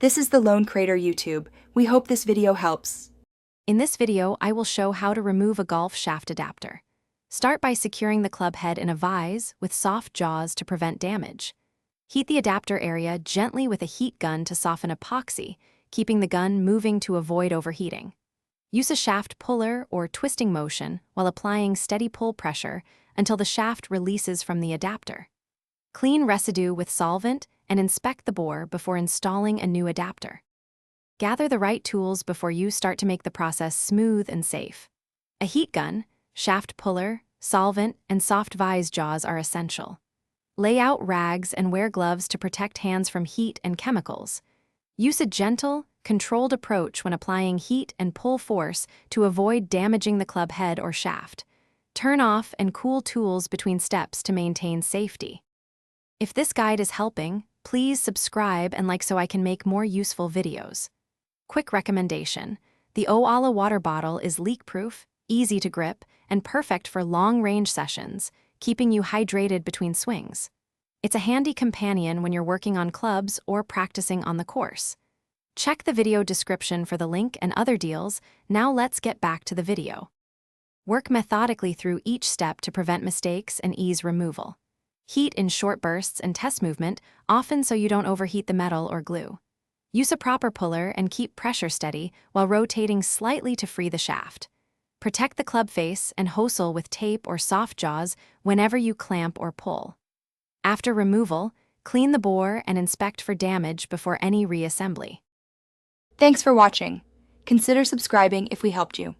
This is the Lone Crater YouTube. We hope this video helps. In this video, I will show how to remove a golf shaft adapter. Start by securing the club head in a vise with soft jaws to prevent damage. Heat the adapter area gently with a heat gun to soften epoxy, keeping the gun moving to avoid overheating. Use a shaft puller or twisting motion while applying steady pull pressure until the shaft releases from the adapter. Clean residue with solvent and inspect the bore before installing a new adapter. Gather the right tools before you start to make the process smooth and safe. A heat gun, shaft puller, solvent, and soft vise jaws are essential. Lay out rags and wear gloves to protect hands from heat and chemicals. Use a gentle, controlled approach when applying heat and pull force to avoid damaging the club head or shaft. Turn off and cool tools between steps to maintain safety. If this guide is helping, please subscribe and like so I can make more useful videos. Quick recommendation: the Oala water bottle is leak-proof, easy to grip, and perfect for long-range sessions, keeping you hydrated between swings. It's a handy companion when you're working on clubs or practicing on the course. Check the video description for the link and other deals. Now let's get back to the video. Work methodically through each step to prevent mistakes and ease removal. Heat in short bursts and test movement, often so you don't overheat the metal or glue. Use a proper puller and keep pressure steady while rotating slightly to free the shaft. Protect the club face and hosel with tape or soft jaws whenever you clamp or pull. After removal, clean the bore and inspect for damage before any reassembly. Thanks for watching. Consider subscribing if we helped you.